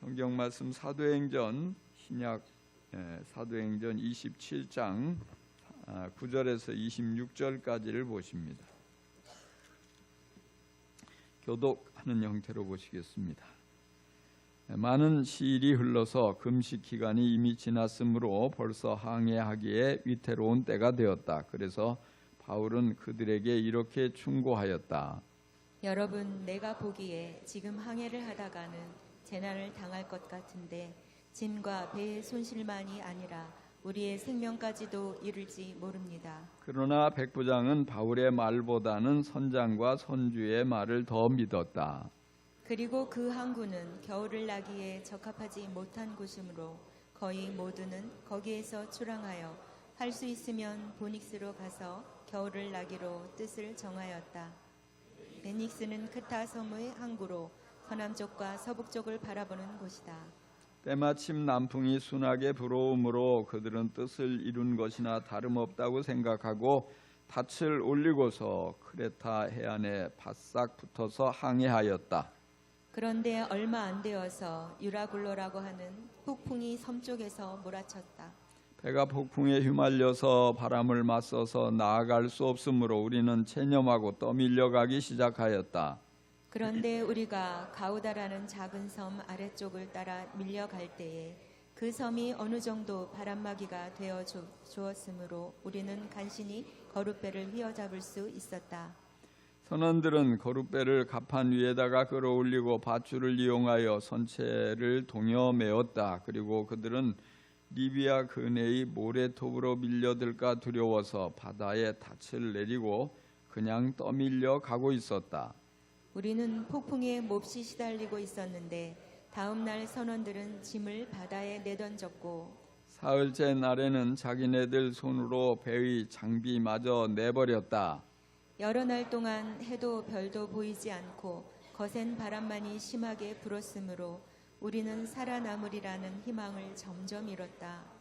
성경 말씀 사도행전 신약 사도행전 27장 9절에서 26절까지를 보십니다. 교독하는 형태로 보시겠습니다. 많은 시일이 흘러서 금식 기간이 이미 지났으므로 벌써 항해하기에 위태로운 때가 되었다. 그래서 바울은 그들에게 이렇게 충고하였다. 여러분, 내가 보기에 지금 항해를 하다가는 재난을 당할 것 같은데 짐과 배의 손실만이 아니라 우리의 생명까지도 이를지 모릅니다. 그러나 백부장은 바울의 말보다는 선장과 선주의 말을 더 믿었다. 그리고 그 항구는 겨울을 나기에 적합하지 못한 곳이므로 거의 모두는 거기에서 출항하여 할 수 있으면 보닉스로 가서 겨울을 나기로 뜻을 정하였다. 베닉스는 크타 섬의 항구로 서남쪽과 서북쪽을 바라보는 곳이다. 때마침 남풍이 순하게 불어오므로 그들은 뜻을 이룬 것이나 다름없다고 생각하고 닻을 올리고서 크레타 해안에 바싹 붙어서 항해하였다. 그런데 얼마 안 되어서 유라굴로라고 하는 폭풍이 섬쪽에서 몰아쳤다. 배가 폭풍에 휘말려서 바람을 맞서서 나아갈 수 없으므로 우리는 체념하고 떠밀려가기 시작하였다. 그런데 우리가 가우다라는 작은 섬 아래쪽을 따라 밀려갈 때에 그 섬이 어느 정도 바람막이가 되어 주었으므로 우리는 간신히 거룻배를 휘어잡을 수 있었다. 선원들은 거룻배를 갑판 위에다가 끌어올리고 밧줄을 이용하여 선체를 동여 메었다. 그리고 그들은 리비아 근해의 모래톱으로 밀려들까 두려워서 바다에 닻을 내리고 그냥 떠밀려 가고 있었다. 우리는 폭풍에 몹시 시달리고 있었는데 다음 날 선원들은 짐을 바다에 내던졌고 사흘째 날에는 자기네들 손으로 배의 장비마저 내버렸다. 여러 날 동안 해도 별도 보이지 않고 거센 바람만이 심하게 불었으므로 우리는 살아남으리라는 희망을 점점 잃었다.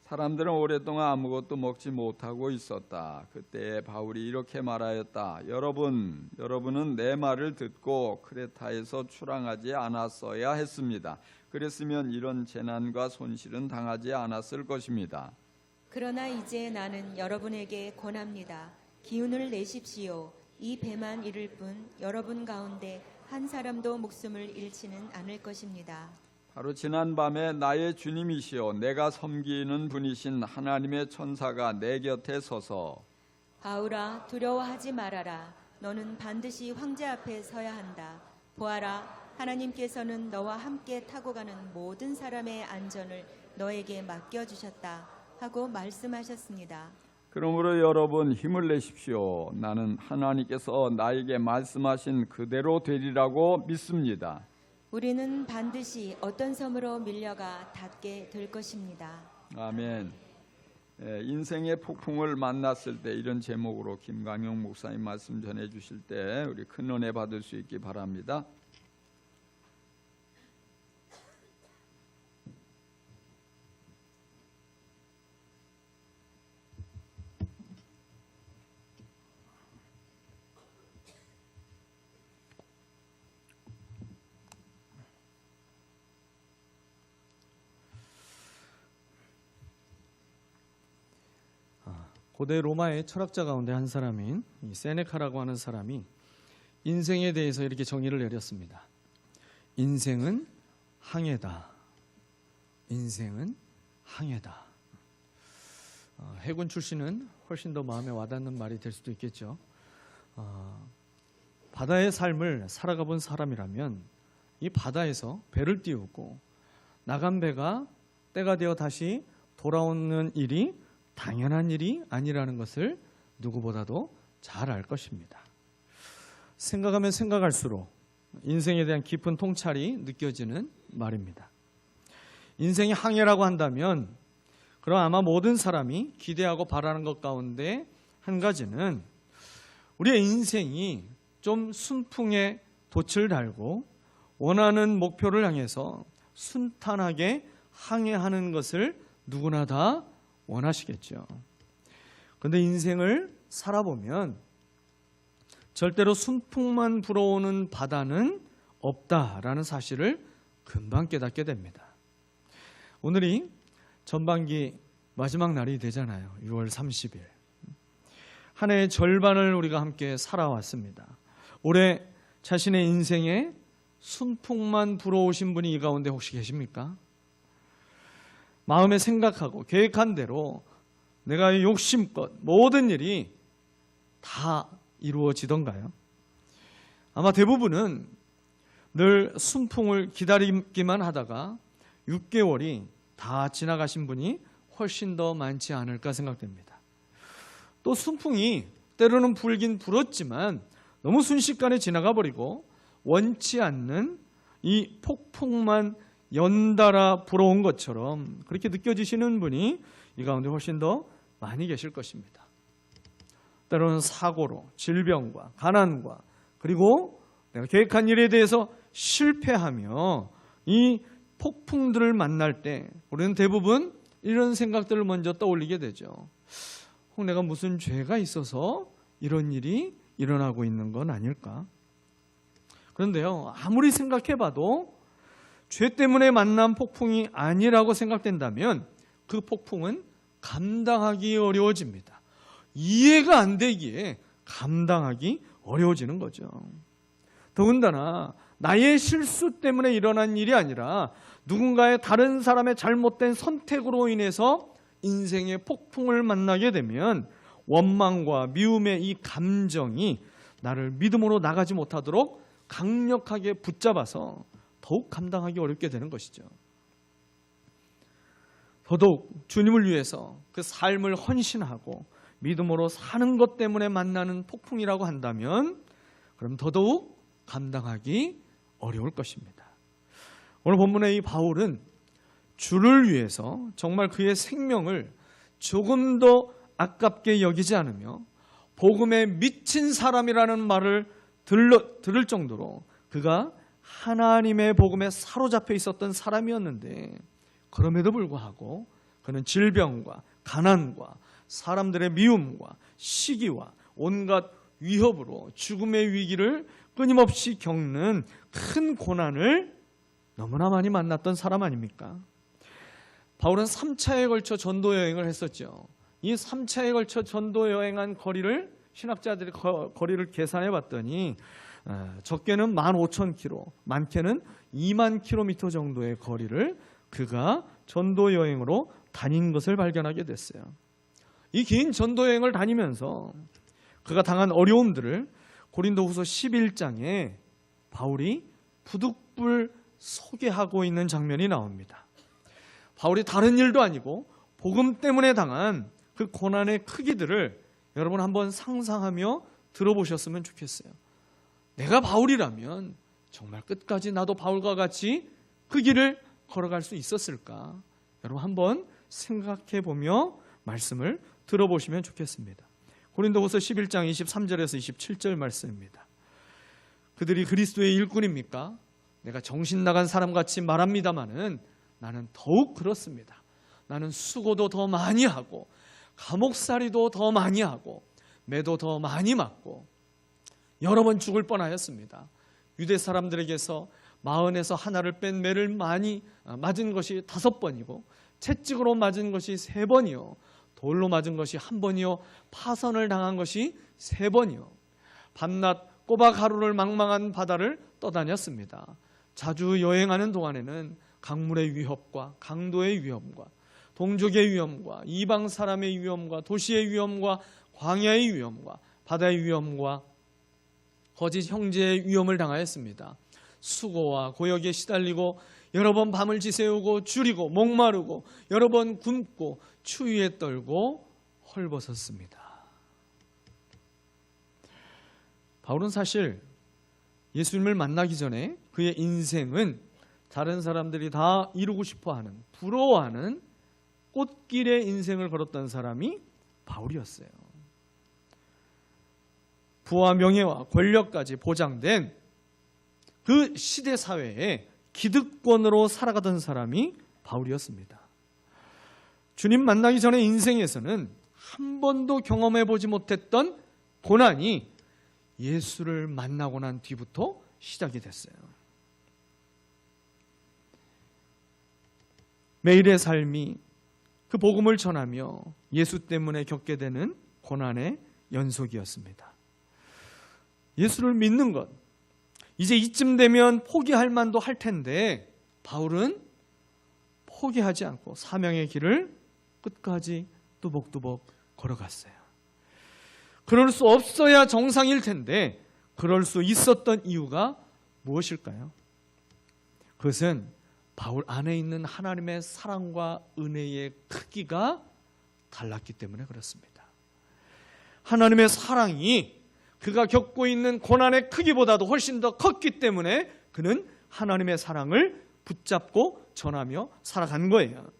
사람들은 오랫동안 아무것도 먹지 못하고 있었다. 그때 바울이 이렇게 말하였다. 여러분은 내 말을 듣고 크레타에서 출항하지 않았어야 했습니다. 그랬으면 이런 재난과 손실은 당하지 않았을 것입니다. 그러나 이제 나는 여러분에게 권합니다. 기운을 내십시오. 이 배만 잃을 뿐 여러분 가운데 한 사람도 목숨을 잃지는 않을 것입니다. 바로 지난밤에 나의 주님이시여 내가 섬기는 분이신 하나님의 천사가 내 곁에 서서 바울아, 두려워하지 말아라. 너는 반드시 황제 앞에 서야 한다. 보아라, 하나님께서는 너와 함께 타고 가는 모든 사람의 안전을 너에게 맡겨주셨다 하고 말씀하셨습니다. 그러므로 여러분 힘을 내십시오. 나는 하나님께서 나에게 말씀하신 그대로 되리라고 믿습니다. 우리는 반드시 어떤 섬으로 밀려가 닿게 될 것입니다. 아멘. 인생의 폭풍을 만났을 때 이런 제목으로 김광영 목사님 말씀 전해 주실 때 우리 큰 은혜 받을 수 있기 바랍니다. 고대 로마의 철학자 가운데 한 사람인 세네카라고 하는 사람이 인생에 대해서 이렇게 정의를 내렸습니다. 인생은 항해다. 인생은 항해다. 해군 출신은 훨씬 더 마음에 와닿는 말이 될 수도 있겠죠. 바다의 삶을 살아가 본 사람이라면 이 바다에서 배를 띄우고 나간 배가 때가 되어 다시 돌아오는 일이 당연한 일이 아니라는 것을 누구보다도 잘 알 것입니다. 생각하면 생각할수록 인생에 대한 깊은 통찰이 느껴지는 말입니다. 인생이 항해라고 한다면 그럼 아마 모든 사람이 기대하고 바라는 것 가운데 한 가지는 우리의 인생이 좀 순풍에 돛을 달고 원하는 목표를 향해서 순탄하게 항해하는 것을 누구나 다 원하시겠죠. 그런데 인생을 살아보면 절대로 순풍만 불어오는 바다는 없다라는 사실을 금방 깨닫게 됩니다. 오늘이 전반기 마지막 날이 되잖아요. 6월 30일. 한 해의 절반을 우리가 함께 살아왔습니다. 올해 자신의 인생에 순풍만 불어오신 분이 이 가운데 혹시 계십니까? 마음에 생각하고 계획한 대로 내가 욕심껏 모든 일이 다 이루어지던가요? 아마 대부분은 늘 순풍을 기다리기만 하다가 6개월이 다 지나가신 분이 훨씬 더 많지 않을까 생각됩니다. 또 순풍이 때로는 불긴 불었지만 너무 순식간에 지나가 버리고 원치 않는 이 폭풍만 연달아 불어온 것처럼 그렇게 느껴지시는 분이 이 가운데 훨씬 더 많이 계실 것입니다. 때로는 사고로, 질병과 가난과 그리고 내가 계획한 일에 대해서 실패하며 이 폭풍들을 만날 때 우리는 대부분 이런 생각들을 먼저 떠올리게 되죠. 혹 내가 무슨 죄가 있어서 이런 일이 일어나고 있는 건 아닐까? 그런데요, 아무리 생각해봐도 죄 때문에 만난 폭풍이 아니라고 생각된다면 그 폭풍은 감당하기 어려워집니다. 이해가 안 되기에 감당하기 어려워지는 거죠. 더군다나 나의 실수 때문에 일어난 일이 아니라 누군가의 다른 사람의 잘못된 선택으로 인해서 인생의 폭풍을 만나게 되면 원망과 미움의 이 감정이 나를 믿음으로 나가지 못하도록 강력하게 붙잡아서 더욱 감당하기 어렵게 되는 것이죠. 더더욱 주님을 위해서 그 삶을 헌신하고 믿음으로 사는 것 때문에 만나는 폭풍이라고 한다면 그럼 더더욱 감당하기 어려울 것입니다. 오늘 본문의 이 바울은 주를 위해서 정말 그의 생명을 조금 더 아깝게 여기지 않으며 복음에 미친 사람이라는 말을 들을 정도로 그가 하나님의 복음에 사로잡혀 있었던 사람이었는데 그럼에도 불구하고 그는 질병과 가난과 사람들의 미움과 시기와 온갖 위협으로 죽음의 위기를 끊임없이 겪는 큰 고난을 너무나 많이 만났던 사람 아닙니까? 바울은 3차에 걸쳐 전도 여행을 했었죠. 이 3차에 걸쳐 전도 여행한 거리를 신학자들이 거리를 계산해 봤더니 적게는 15,000km, 많게는 20,000km 정도의 거리를 그가 전도 여행으로 다닌 것을 발견하게 됐어요. 이 긴 전도 여행을 다니면서 그가 당한 어려움들을 고린도후서 11장에 바울이 부득불 소개하고 있는 장면이 나옵니다. 바울이 다른 일도 아니고 복음 때문에 당한 그 고난의 크기들을 여러분 한번 상상하며 들어보셨으면 좋겠어요. 내가 바울이라면 정말 끝까지 나도 바울과 같이 그 길을 걸어갈 수 있었을까? 여러분 한번 생각해 보며 말씀을 들어보시면 좋겠습니다. 고린도후서 11장 23절에서 27절 말씀입니다. 그들이 그리스도의 일꾼입니까? 내가 정신 나간 사람같이 말합니다마는 나는 더욱 그렇습니다. 나는 수고도 더 많이 하고 감옥살이도 더 많이 하고 매도 더 많이 맞고 여러 번 죽을 뻔하였습니다. 유대 사람들에게서 마흔에서 하나를 뺀 매를 많이 맞은 것이 5번이고 채찍으로 맞은 것이 3번이요 돌로 맞은 것이 1번이요 파선을 당한 것이 3번이요 밤낮 꼬박 하루를 망망한 바다를 떠다녔습니다. 자주 여행하는 동안에는 강물의 위협과 강도의 위험과 동족의 위험과 이방 사람의 위험과 도시의 위험과 광야의 위험과 바다의 위험과 거짓 형제의 위험을 당하였습니다. 수고와 고역에 시달리고 여러 번 밤을 지새우고 줄이고 목마르고 여러 번 굶고 추위에 떨고 헐벗었습니다. 바울은 사실 예수님을 만나기 전에 그의 인생은 다른 사람들이 다 이루고 싶어하는 부러워하는 꽃길의 인생을 걸었던 사람이 바울이었어요. 부와 명예와 권력까지 보장된 그 시대 사회에 기득권으로 살아가던 사람이 바울이었습니다. 주님 만나기 전에 인생에서는 한 번도 경험해보지 못했던 고난이 예수를 만나고 난 뒤부터 시작이 됐어요. 매일의 삶이 그 복음을 전하며 예수 때문에 겪게 되는 고난의 연속이었습니다. 예수를 믿는 것, 이제 이쯤 되면 포기할 만도 할 텐데 바울은 포기하지 않고 사명의 길을 끝까지 뚜벅뚜벅 걸어갔어요. 그럴 수 없어야 정상일 텐데 그럴 수 있었던 이유가 무엇일까요? 그것은 바울 안에 있는 하나님의 사랑과 은혜의 크기가 달랐기 때문에 그렇습니다. 하나님의 사랑이 그가 겪고 있는 고난의 크기보다도 훨씬 더 컸기 때문에 그는 하나님의 사랑을 붙잡고 전하며 살아간 거예요.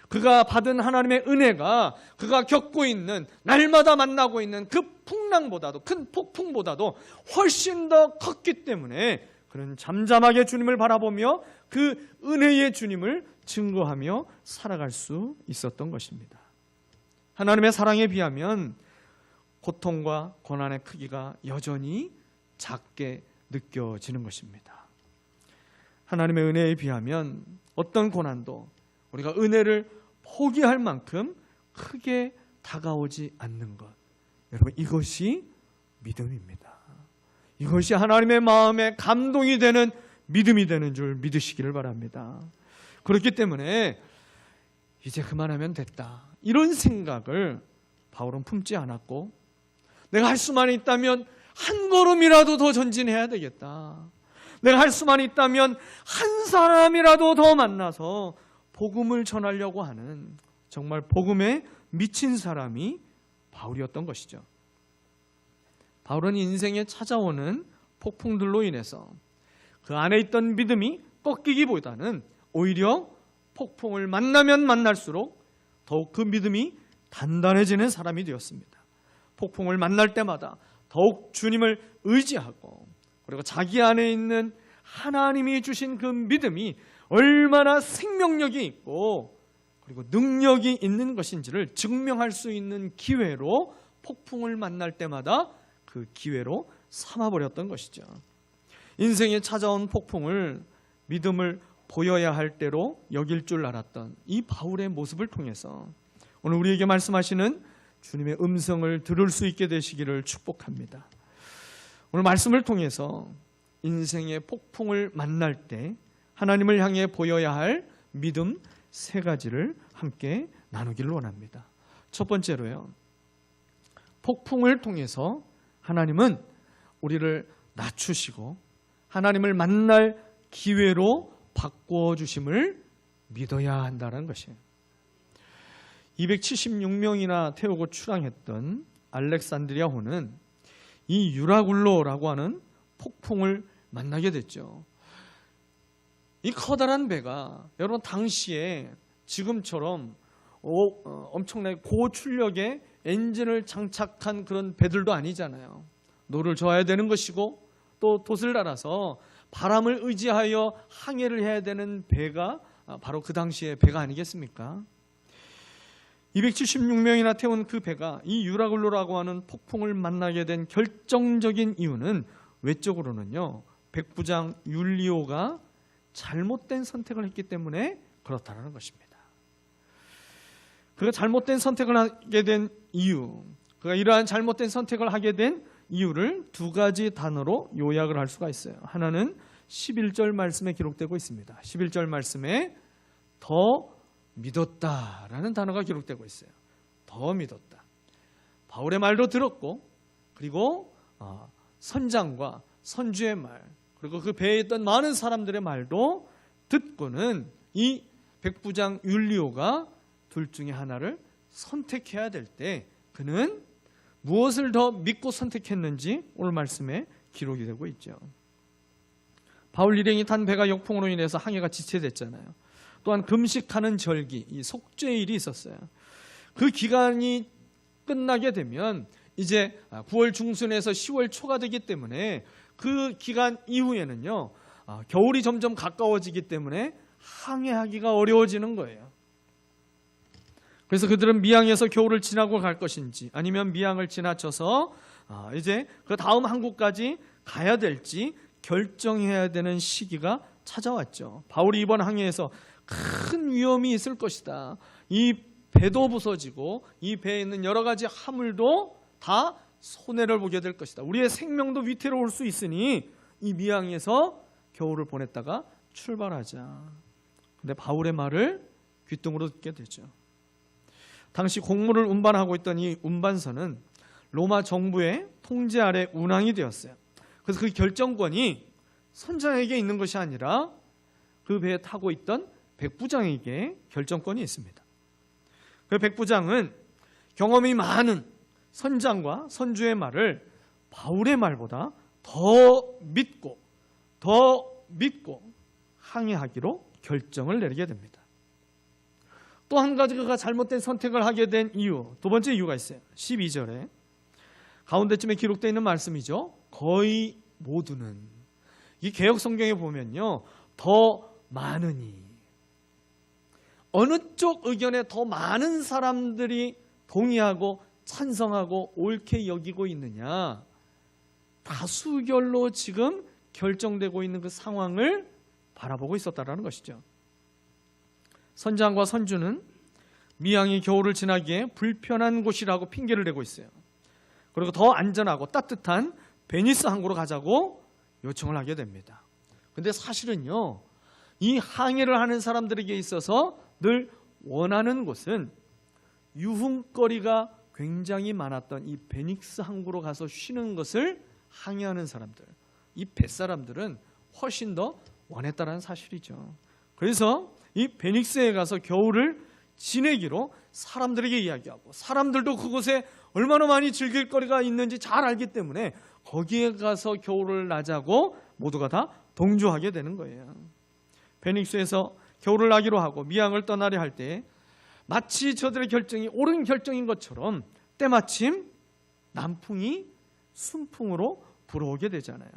그가 받은 하나님의 은혜가 그가 겪고 있는, 날마다 만나고 있는 그 풍랑보다도, 큰 폭풍보다도 훨씬 더 컸기 때문에 그는 잠잠하게 주님을 바라보며 그 은혜의 주님을 증거하며 살아갈 수 있었던 것입니다. 하나님의 사랑에 비하면 고통과 고난의 크기가 여전히 작게 느껴지는 것입니다. 하나님의 은혜에 비하면 어떤 고난도 우리가 은혜를 포기할 만큼 크게 다가오지 않는 것, 여러분, 이것이 믿음입니다. 이것이 하나님의 마음에 감동이 되는 믿음이 되는 줄 믿으시기를 바랍니다. 그렇기 때문에 이제 그만하면 됐다, 이런 생각을 바울은 품지 않았고, 내가 할 수만 있다면 한 걸음이라도 더 전진해야 되겠다, 내가 할 수만 있다면 한 사람이라도 더 만나서 복음을 전하려고 하는 정말 복음에 미친 사람이 바울이었던 것이죠. 바울은 인생에 찾아오는 폭풍들로 인해서 그 안에 있던 믿음이 꺾이기보다는 오히려 폭풍을 만나면 만날수록 더욱 그 믿음이 단단해지는 사람이 되었습니다. 폭풍을 만날 때마다 더욱 주님을 의지하고, 그리고 자기 안에 있는 하나님이 주신 그 믿음이 얼마나 생명력이 있고 그리고 능력이 있는 것인지를 증명할 수 있는 기회로, 폭풍을 만날 때마다 그 기회로 삼아버렸던 것이죠. 인생에 찾아온 폭풍을 믿음을 보여야 할 때로 여길 줄 알았던 이 바울의 모습을 통해서 오늘 우리에게 말씀하시는 주님의 음성을 들을 수 있게 되시기를 축복합니다. 오늘 말씀을 통해서 인생의 폭풍을 만날 때 하나님을 향해 보여야 할 믿음 3가지를 함께 나누기를 원합니다. 첫 번째로요, 폭풍을 통해서 하나님은 우리를 낮추시고 하나님을 만날 기회로 바꾸어 주심을 믿어야 한다는 것이에요. 276명이나 태우고 출항했던 알렉산드리아호는 이 유라굴로라고 하는 폭풍을 만나게 됐죠. 이 커다란 배가 여러분 당시에 지금처럼 엄청나게 고출력의 엔진을 장착한 그런 배들도 아니잖아요. 노를 저어야 되는 것이고 또 돛을 달아서 바람을 의지하여 항해를 해야 되는 배가 바로 그 당시의 배가 아니겠습니까? 276명이나 태운 그 배가 이 유라굴로라고 하는 폭풍을 만나게 된 결정적인 이유는 외적으로는요, 백부장 율리오가 잘못된 선택을 했기 때문에 그렇다는 것입니다. 그가 잘못된 선택을 하게 된 이유, 그가 이러한 잘못된 선택을 하게 된 이유를 2가지 단어로 요약을 할 수가 있어요. 하나는 11절 말씀에 기록되고 있습니다. 11절 말씀에 더 믿었다라는 단어가 기록되고 있어요. 더 믿었다. 바울의 말도 들었고, 그리고 선장과 선주의 말, 그리고 그 배에 있던 많은 사람들의 말도 듣고는 이 백부장 율리오가 둘 중에 하나를 선택해야 될 때 그는 무엇을 더 믿고 선택했는지 오늘 말씀에 기록이 되고 있죠. 바울 일행이 탄 배가 역풍으로 인해서 항해가 지체됐잖아요. 또한 금식하는 절기, 이 속죄일이 있었어요. 그 기간이 끝나게 되면 이제 9월 중순에서 10월 초가 되기 때문에 그 기간 이후에는요, 겨울이 점점 가까워지기 때문에 항해하기가 어려워지는 거예요. 그래서 그들은 미항에서 겨울을 지나고 갈 것인지 아니면 미항을 지나쳐서 이제 그 다음 항구까지 가야 될지 결정해야 되는 시기가 찾아왔죠. 바울이 이번 항해에서 큰 위험이 있을 것이다. 이 배도 부서지고 이 배에 있는 여러 가지 화물도 다 손해를 보게 될 것이다. 우리의 생명도 위태로울 수 있으니 이 미항에서 겨울을 보냈다가 출발하자. 근데 바울의 말을 귀뚱으로 듣게 되죠. 당시 곡물을 운반하고 있던 이 운반선은 로마 정부의 통제 아래 운항이 되었어요. 그래서 그 결정권이 선장에게 있는 것이 아니라 그 배에 타고 있던 백부장에게 결정권이 있습니다. 그 백부장은 경험이 많은 선장과 선주의 말을 바울의 말보다 더 믿고 항해하기로 결정을 내리게 됩니다. 또 한 가지 그가 잘못된 선택을 하게 된 이유, 두 번째 이유가 있어요. 12절에 가운데쯤에 기록되어 있는 말씀이죠. 거의 모두는. 이 개역 성경에 보면요, 더 많으니, 어느 쪽 의견에 더 많은 사람들이 동의하고 찬성하고 옳게 여기고 있느냐, 다수결로 지금 결정되고 있는 그 상황을 바라보고 있었다라는 것이죠. 선장과 선주는 미항이 겨울을 지나기에 불편한 곳이라고 핑계를 대고 있어요. 그리고 더 안전하고 따뜻한 베니스 항구로 가자고 요청을 하게 됩니다. 근데 사실은요, 이 항해를 하는 사람들에게 있어서 늘 원하는 곳은 유흥거리가 굉장히 많았던 이 베닉스 항구로 가서 쉬는 것을 항해하는 사람들, 이 뱃사람들은 훨씬 더 원했다는 사실이죠. 그래서 이 베닉스에 가서 겨울을 지내기로 사람들에게 이야기하고, 사람들도 그곳에 얼마나 많이 즐길 거리가 있는지 잘 알기 때문에 거기에 가서 겨울을 나자고 모두가 다 동조하게 되는 거예요. 베닉스에서 겨울을 나기로 하고 미항을 떠나려 할 때 마치 저들의 결정이 옳은 결정인 것처럼 때마침 남풍이 순풍으로 불어오게 되잖아요.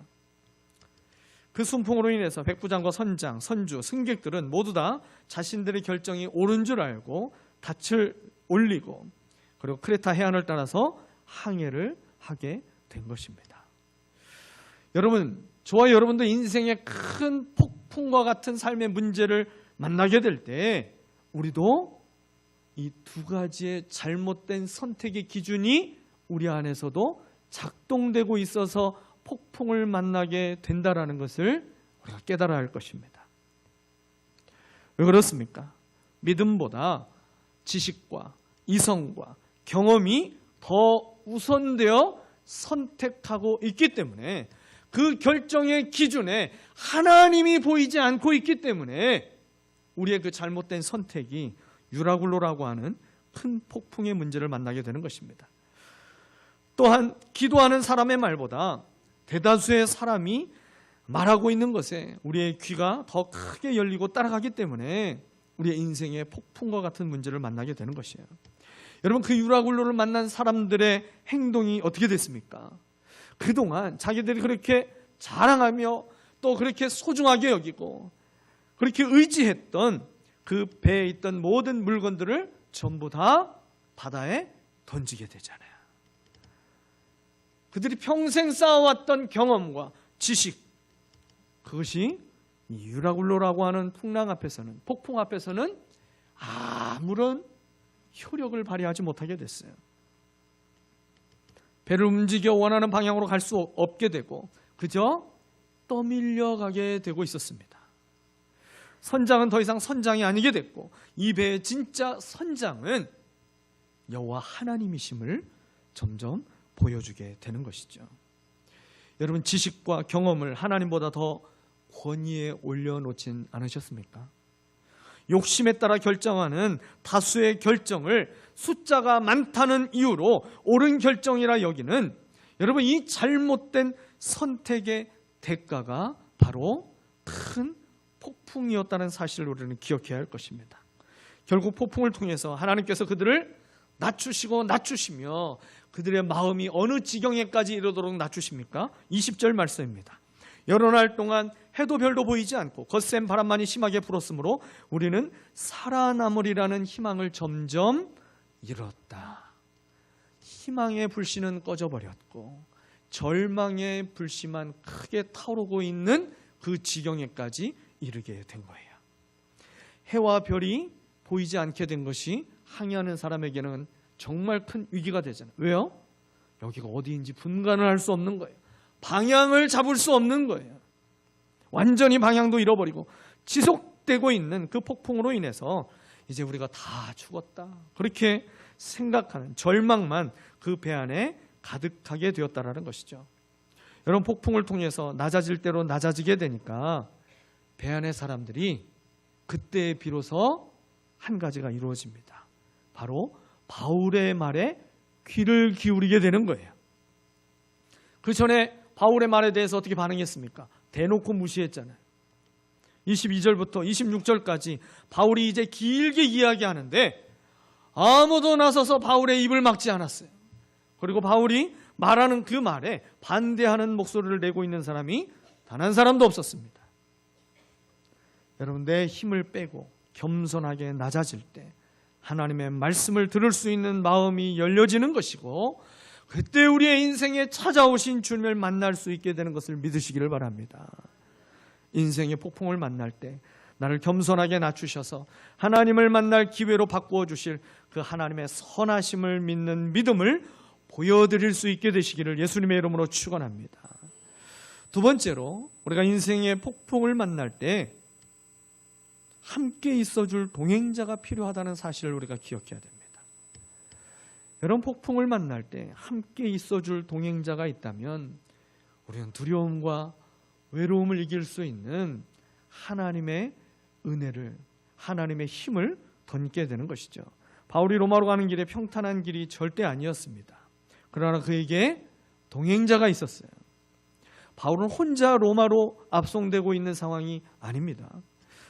그 순풍으로 인해서 백부장과 선장, 선주, 승객들은 모두 다 자신들의 결정이 옳은 줄 알고 닻을 올리고 그리고 크레타 해안을 따라서 항해를 하게 된 것입니다. 여러분, 저와 여러분도 인생의 큰 폭풍과 같은 삶의 문제를 만나게 될 때 우리도 이 두 가지의 잘못된 선택의 기준이 우리 안에서도 작동되고 있어서 폭풍을 만나게 된다라는 것을 우리가 깨달아야 할 것입니다. 왜 그렇습니까? 믿음보다 지식과 이성과 경험이 더 우선되어 선택하고 있기 때문에 그 결정의 기준에 하나님이 보이지 않고 있기 때문에 우리의 그 잘못된 선택이 유라굴로라고 하는 큰 폭풍의 문제를 만나게 되는 것입니다. 또한 기도하는 사람의 말보다 대다수의 사람이 말하고 있는 것에 우리의 귀가 더 크게 열리고 따라가기 때문에 우리의 인생의 폭풍과 같은 문제를 만나게 되는 것이에요. 여러분, 그 유라굴로를 만난 사람들의 행동이 어떻게 됐습니까? 그동안 자기들이 그렇게 자랑하며 또 그렇게 소중하게 여기고 그렇게 의지했던 그 배에 있던 모든 물건들을 전부 다 바다에 던지게 되잖아요. 그들이 평생 쌓아왔던 경험과 지식, 그것이 이 유라굴로라고 하는 풍랑 앞에서는, 폭풍 앞에서는 아무런 효력을 발휘하지 못하게 됐어요. 배를 움직여 원하는 방향으로 갈 수 없게 되고 그저 떠밀려가게 되고 있었습니다. 선장은 더 이상 선장이 아니게 됐고 이 배의 진짜 선장은 여호와 하나님이심을 점점 보여주게 되는 것이죠. 여러분, 지식과 경험을 하나님보다 더 권위에 올려놓진 않으셨습니까? 욕심에 따라 결정하는 다수의 결정을 숫자가 많다는 이유로 옳은 결정이라 여기는 여러분, 이 잘못된 선택의 대가가 바로 큰 폭풍이었다는 사실을 우리는 기억해야 할 것입니다. 결국 폭풍을 통해서 하나님께서 그들을 낮추시며 그들의 마음이 어느 지경에까지 이르도록 낮추십니까? 20절 말씀입니다. 여러 날 동안 해도 별도 보이지 않고 거센 바람만이 심하게 불었으므로 우리는 살아남으리라는 희망을 점점 잃었다. 희망의 불씨는 꺼져버렸고 절망의 불씨만 크게 타오르고 있는 그 지경에까지 이르게 된 거예요. 해와 별이 보이지 않게 된 것이 항해하는 사람에게는 정말 큰 위기가 되잖아요. 왜요? 여기가 어디인지 분간을 할 수 없는 거예요. 방향을 잡을 수 없는 거예요. 완전히 방향도 잃어버리고 지속되고 있는 그 폭풍으로 인해서 이제 우리가 다 죽었다, 그렇게 생각하는 절망만 그 배 안에 가득하게 되었다라는 것이죠. 여러분, 폭풍을 통해서 낮아질 대로 낮아지게 되니까 배 안의 사람들이 그때 비로소 한 가지가 이루어집니다. 바로 바울의 말에 귀를 기울이게 되는 거예요. 그 전에 바울의 말에 대해서 어떻게 반응했습니까? 대놓고 무시했잖아요. 22절부터 26절까지 바울이 이제 길게 이야기하는데 아무도 나서서 바울의 입을 막지 않았어요. 그리고 바울이 말하는 그 말에 반대하는 목소리를 내고 있는 사람이 단 한 사람도 없었습니다. 여러분, 내 힘을 빼고 겸손하게 낮아질 때 하나님의 말씀을 들을 수 있는 마음이 열려지는 것이고, 그때 우리의 인생에 찾아오신 주님을 만날 수 있게 되는 것을 믿으시기를 바랍니다. 인생의 폭풍을 만날 때 나를 겸손하게 낮추셔서 하나님을 만날 기회로 바꾸어 주실 그 하나님의 선하심을 믿는 믿음을 보여드릴 수 있게 되시기를 예수님의 이름으로 축원합니다. 두 번째로, 우리가 인생의 폭풍을 만날 때 함께 있어줄 동행자가 필요하다는 사실을 우리가 기억해야 됩니다. 여러분, 폭풍을 만날 때 함께 있어줄 동행자가 있다면 우리는 두려움과 외로움을 이길 수 있는 하나님의 은혜를, 하나님의 힘을 던게 되는 것이죠. 바울이 로마로 가는 길에 평탄한 길이 절대 아니었습니다. 그러나 그에게 동행자가 있었어요. 바울은 혼자 로마로 압송되고 있는 상황이 아닙니다.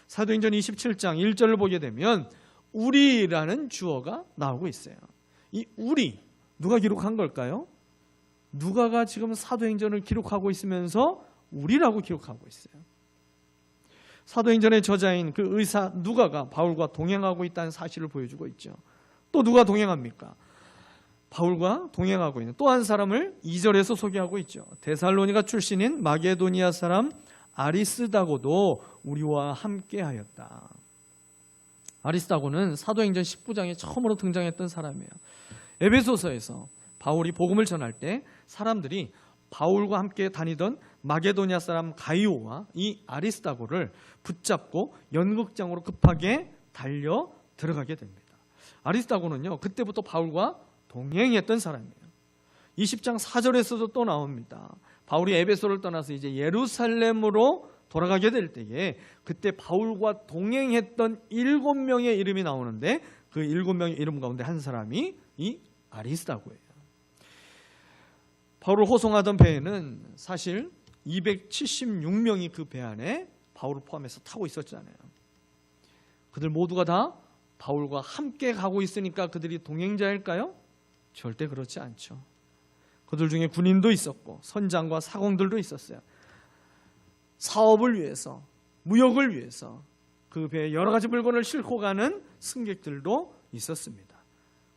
사도행전 27장 1절을 보게 되면 우리라는 주어가 나오고 있어요. 이 우리, 누가 기록한 걸까요? 누가가 지금 사도행전을 기록하고 있으면서 우리라고 기록하고 있어요. 사도행전의 저자인 그 의사 누가가 바울과 동행하고 있다는 사실을 보여주고 있죠. 또 누가 동행합니까? 바울과 동행하고 있는 또 한 사람을 2절에서 소개하고 있죠. 데살로니가 출신인 마게도니아 사람 아리스다고도 우리와 함께 하였다. 아리스다고는 사도행전 19장에 처음으로 등장했던 사람이에요. 에베소서에서 바울이 복음을 전할 때 사람들이 바울과 함께 다니던 마게도니아 사람 가이오와 이 아리스다고를 붙잡고 연극장으로 급하게 달려 들어가게 됩니다. 아리스다고는요, 그때부터 바울과 동행했던 사람이에요. 20장 4절에서도 또 나옵니다. 바울이 에베소를 떠나서 이제 예루살렘으로 돌아가게 될 때에 그때 바울과 동행했던 7명의 이름이 나오는데 그 7명의 이름 가운데 한 사람이 이 아리스다고예요. 바울을 호송하던 배에는 사실 276명이 그 배 안에 바울을 포함해서 타고 있었잖아요. 그들 모두가 다 바울과 함께 가고 있으니까 그들이 동행자일까요? 절대 그렇지 않죠. 그들 중에 군인도 있었고 선장과 사공들도 있었어요. 사업을 위해서, 무역을 위해서 그 배에 여러 가지 물건을 싣고 가는 승객들도 있었습니다.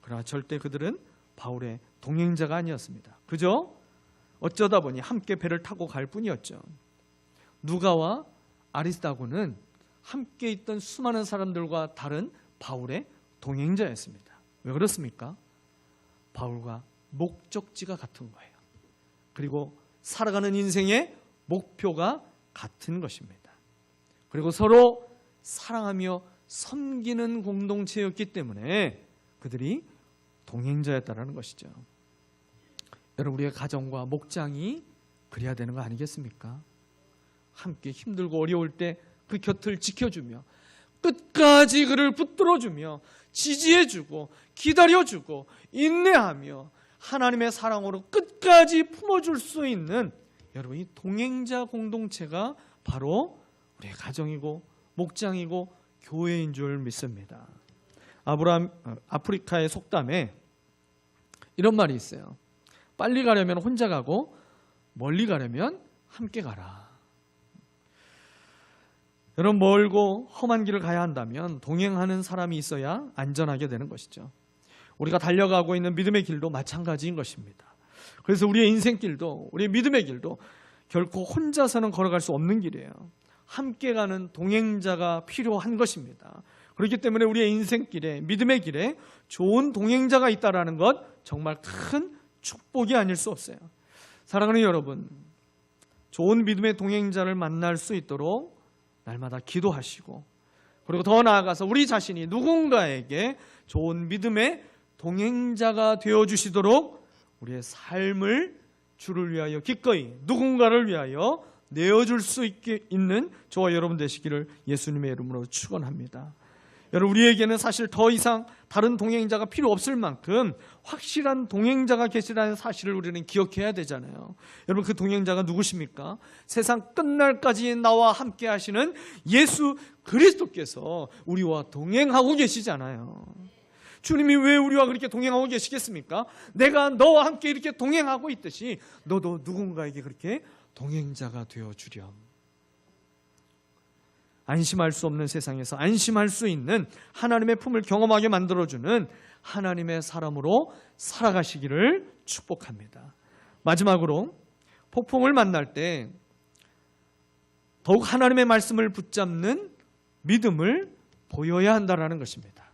그러나 절대 그들은 바울의 동행자가 아니었습니다. 그저 어쩌다 보니 함께 배를 타고 갈 뿐이었죠. 누가와 아리스다고는 함께 있던 수많은 사람들과 다른 바울의 동행자였습니다. 왜 그렇습니까? 바울과 목적지가 같은 거예요. 그리고 살아가는 인생의 목표가 같은 것입니다. 그리고 서로 사랑하며 섬기는 공동체였기 때문에 그들이 동행자였다는 것이죠. 여러분, 우리의 가정과 목장이 그래야 되는 거 아니겠습니까? 함께 힘들고 어려울 때 그 곁을 지켜주며 끝까지 그를 붙들어주며 지지해주고 기다려주고 인내하며 하나님의 사랑으로 끝까지 품어줄 수 있는 여러분, 이 동행자 공동체가 바로 우리의 가정이고 목장이고 교회인 줄 믿습니다. 아프리카의 속담에 이런 말이 있어요. 빨리 가려면 혼자 가고 멀리 가려면 함께 가라. 여러분, 멀고 험한 길을 가야 한다면 동행하는 사람이 있어야 안전하게 되는 것이죠. 우리가 달려가고 있는 믿음의 길도 마찬가지인 것입니다. 그래서 우리의 인생길도, 우리의 믿음의 길도 결코 혼자서는 걸어갈 수 없는 길이에요. 함께 가는 동행자가 필요한 것입니다. 그렇기 때문에 우리의 인생길에, 믿음의 길에 좋은 동행자가 있다는 것 정말 큰 축복이 아닐 수 없어요. 사랑하는 여러분, 좋은 믿음의 동행자를 만날 수 있도록 날마다 기도하시고, 그리고 더 나아가서 우리 자신이 누군가에게 좋은 믿음의 동행자가 되어주시도록 우리의 삶을 주를 위하여 기꺼이 누군가를 위하여 내어줄 수 있는 저와 여러분 되시기를 예수님의 이름으로 축원합니다. 여러분, 우리에게는 사실 더 이상 다른 동행자가 필요 없을 만큼 확실한 동행자가 계시다는 사실을 우리는 기억해야 되잖아요. 여러분, 그 동행자가 누구십니까? 세상 끝날까지 나와 함께 하시는 예수 그리스도께서 우리와 동행하고 계시잖아요. 주님이 왜 우리와 그렇게 동행하고 계시겠습니까? 내가 너와 함께 이렇게 동행하고 있듯이 너도 누군가에게 그렇게 동행자가 되어주렴. 안심할 수 없는 세상에서 안심할 수 있는 하나님의 품을 경험하게 만들어주는 하나님의 사람으로 살아가시기를 축복합니다. 마지막으로 폭풍을 만날 때 더욱 하나님의 말씀을 붙잡는 믿음을 보여야 한다는 것입니다.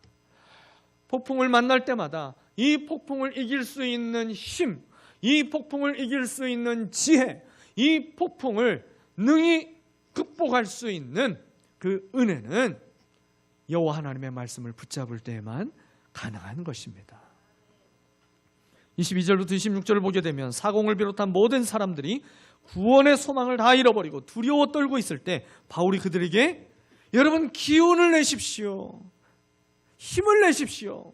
폭풍을 만날 때마다 이 폭풍을 이길 수 있는 힘, 이 폭풍을 이길 수 있는 지혜, 이 폭풍을 능히 극복할 수 있는 그 은혜는 여호와 하나님의 말씀을 붙잡을 때에만 가능한 것입니다. 22절부터 26절을 보게 되면 사공을 비롯한 모든 사람들이 구원의 소망을 다 잃어버리고 두려워 떨고 있을 때 바울이 그들에게 여러분 기운을 내십시오. 힘을 내십시오.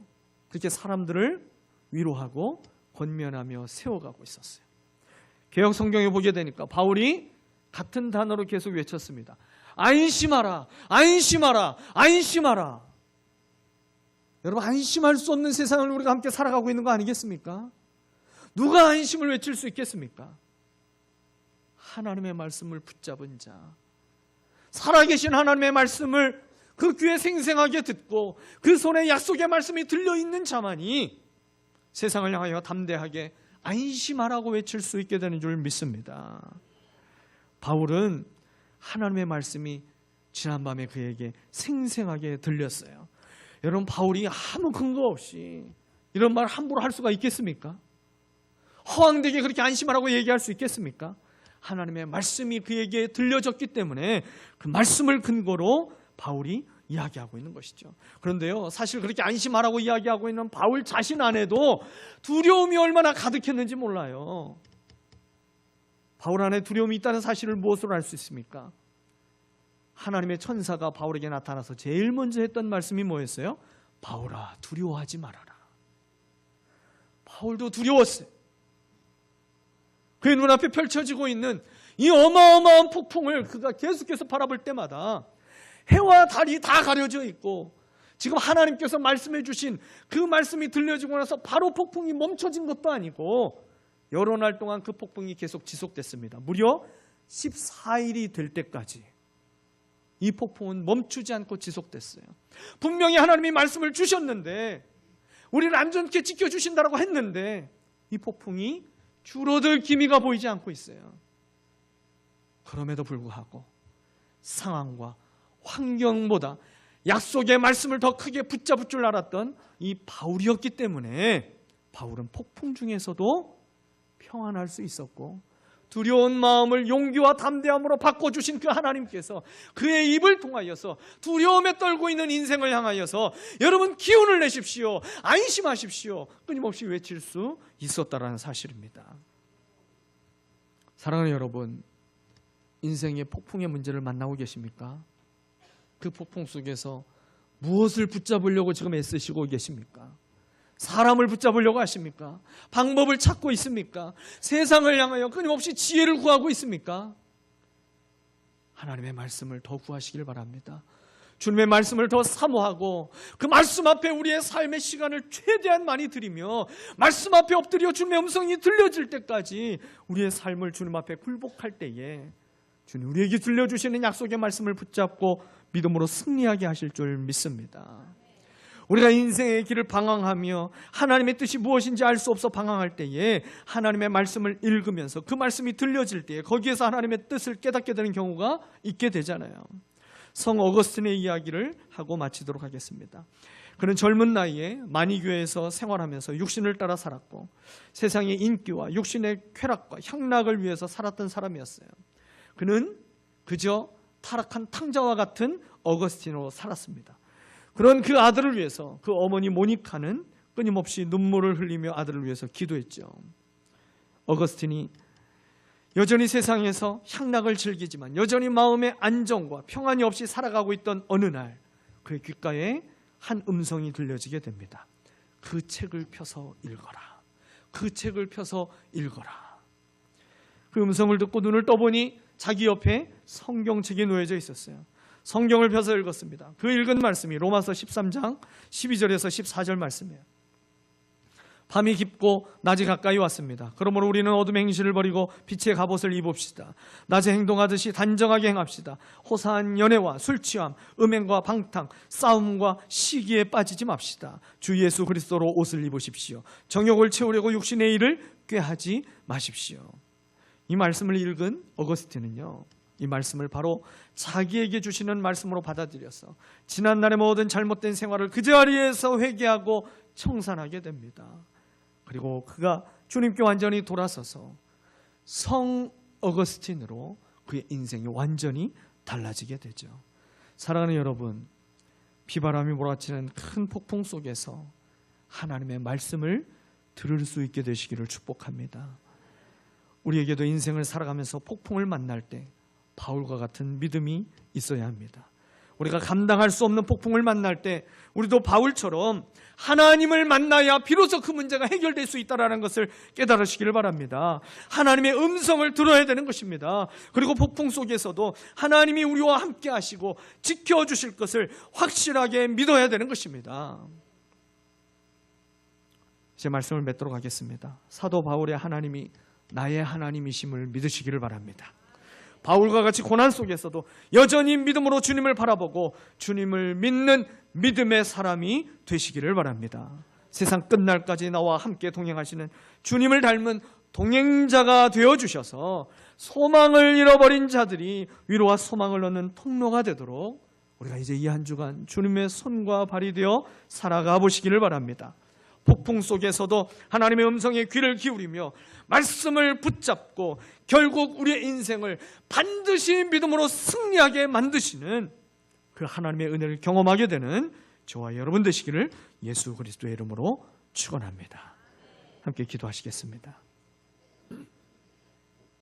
그렇게 사람들을 위로하고 권면하며 세워가고 있었어요. 개역 성경에 보게 되니까 바울이 같은 단어로 계속 외쳤습니다. 안심하라, 안심하라, 안심하라. 여러분, 안심할 수 없는 세상을 우리가 함께 살아가고 있는 거 아니겠습니까? 누가 안심을 외칠 수 있겠습니까? 하나님의 말씀을 붙잡은 자, 살아계신 하나님의 말씀을 그 귀에 생생하게 듣고 그 손에 약속의 말씀이 들려있는 자만이 세상을 향하여 담대하게 안심하라고 외칠 수 있게 되는 줄 믿습니다. 바울은 하나님의 말씀이 지난밤에 그에게 생생하게 들렸어요. 여러분, 바울이 아무 근거 없이 이런 말 함부로 할 수가 있겠습니까? 허황되게 그렇게 안심하라고 얘기할 수 있겠습니까? 하나님의 말씀이 그에게 들려졌기 때문에 그 말씀을 근거로 바울이 이야기하고 있는 것이죠. 그런데요, 사실 그렇게 안심하라고 이야기하고 있는 바울 자신 안에도 두려움이 얼마나 가득했는지 몰라요. 바울 안에 두려움이 있다는 사실을 무엇으로 알 수 있습니까? 하나님의 천사가 바울에게 나타나서 제일 먼저 했던 말씀이 뭐였어요? 바울아, 두려워하지 말아라. 바울도 두려웠어요. 그의 눈앞에 펼쳐지고 있는 이 어마어마한 폭풍을 그가 계속해서 바라볼 때마다 해와 달이 다 가려져 있고 지금 하나님께서 말씀해 주신 그 말씀이 들려지고 나서 바로 폭풍이 멈춰진 것도 아니고 여러 날 동안 그 폭풍이 계속 지속됐습니다. 무려 14일이 될 때까지 이 폭풍은 멈추지 않고 지속됐어요. 분명히 하나님이 말씀을 주셨는데, 우리를 안전케 지켜주신다고 했는데 이 폭풍이 줄어들 기미가 보이지 않고 있어요. 그럼에도 불구하고 상황과 환경보다 약속의 말씀을 더 크게 붙잡을 줄 알았던 이 바울이었기 때문에 바울은 폭풍 중에서도 평안할 수 있었고, 두려운 마음을 용기와 담대함으로 바꿔주신 그 하나님께서 그의 입을 통하여서 두려움에 떨고 있는 인생을 향하여서 여러분 기운을 내십시오, 안심하십시오 끊임없이 외칠 수 있었다라는 사실입니다. 사랑하는 여러분, 인생의 폭풍의 문제를 만나고 계십니까? 그 폭풍 속에서 무엇을 붙잡으려고 지금 애쓰시고 계십니까? 사람을 붙잡으려고 하십니까? 방법을 찾고 있습니까? 세상을 향하여 끊임없이 지혜를 구하고 있습니까? 하나님의 말씀을 더 구하시길 바랍니다. 주님의 말씀을 더 사모하고 그 말씀 앞에 우리의 삶의 시간을 최대한 많이 드리며 말씀 앞에 엎드려 주님의 음성이 들려질 때까지 우리의 삶을 주님 앞에 굴복할 때에 주님 우리에게 들려주시는 약속의 말씀을 붙잡고 믿음으로 승리하게 하실 줄 믿습니다. 우리가 인생의 길을 방황하며 하나님의 뜻이 무엇인지 알 수 없어 방황할 때에 하나님의 말씀을 읽으면서 그 말씀이 들려질 때에 거기에서 하나님의 뜻을 깨닫게 되는 경우가 있게 되잖아요. 성 어거스틴의 이야기를 하고 마치도록 하겠습니다. 그는 젊은 나이에 마니교회에서 생활하면서 육신을 따라 살았고 세상의 인기와 육신의 쾌락과 향락을 위해서 살았던 사람이었어요. 그는 그저 타락한 탕자와 같은 어거스틴으로 살았습니다. 그런 그 아들을 위해서 그 어머니 모니카는 끊임없이 눈물을 흘리며 아들을 위해서 기도했죠. 어거스틴이 여전히 세상에서 향락을 즐기지만 여전히 마음의 안정과 평안이 없이 살아가고 있던 어느 날 그의 귓가에 한 음성이 들려지게 됩니다. 그 책을 펴서 읽어라. 그 책을 펴서 읽어라. 그 음성을 듣고 눈을 떠보니 자기 옆에 성경책이 놓여져 있었어요. 성경을 펴서 읽었습니다. 그 읽은 말씀이 로마서 13장 12절에서 14절 말씀이에요. 밤이 깊고 낮이 가까이 왔습니다. 그러므로 우리는 어둠의 행실을 버리고 빛의 갑옷을 입읍시다. 낮에 행동하듯이 단정하게 행합시다. 호사한 연애와 술 취함, 음행과 방탕, 싸움과 시기에 빠지지 맙시다. 주 예수 그리스도로 옷을 입으십시오. 정욕을 채우려고 육신의 일을 꾀하지 마십시오. 이 말씀을 읽은 어거스틴은요, 이 말씀을 바로 자기에게 주시는 말씀으로 받아들여서 지난날의 모든 잘못된 생활을 그 자리에서 회개하고 청산하게 됩니다. 그리고 그가 주님께 완전히 돌아서서 성 어거스틴으로 그의 인생이 완전히 달라지게 되죠. 사랑하는 여러분, 비바람이 몰아치는 큰 폭풍 속에서 하나님의 말씀을 들을 수 있게 되시기를 축복합니다. 우리에게도 인생을 살아가면서 폭풍을 만날 때 바울과 같은 믿음이 있어야 합니다. 우리가 감당할 수 없는 폭풍을 만날 때 우리도 바울처럼 하나님을 만나야 비로소 그 문제가 해결될 수 있다는 것을 깨달으시기를 바랍니다. 하나님의 음성을 들어야 되는 것입니다. 그리고 폭풍 속에서도 하나님이 우리와 함께 하시고 지켜주실 것을 확실하게 믿어야 되는 것입니다. 이제 말씀을 맺도록 하겠습니다. 사도 바울의 하나님이 나의 하나님이심을 믿으시기를 바랍니다. 바울과 같이 고난 속에서도 여전히 믿음으로 주님을 바라보고 주님을 믿는 믿음의 사람이 되시기를 바랍니다. 세상 끝날까지 나와 함께 동행하시는 주님을 닮은 동행자가 되어주셔서 소망을 잃어버린 자들이 위로와 소망을 얻는 통로가 되도록 우리가 이제 이 한 주간 주님의 손과 발이 되어 살아가 보시기를 바랍니다. 폭풍 속에서도 하나님의 음성에 귀를 기울이며 말씀을 붙잡고 결국 우리의 인생을 반드시 믿음으로 승리하게 만드시는 그 하나님의 은혜를 경험하게 되는 저와 여러분 되시기를 예수 그리스도의 이름으로 축원합니다. 함께 기도하시겠습니다.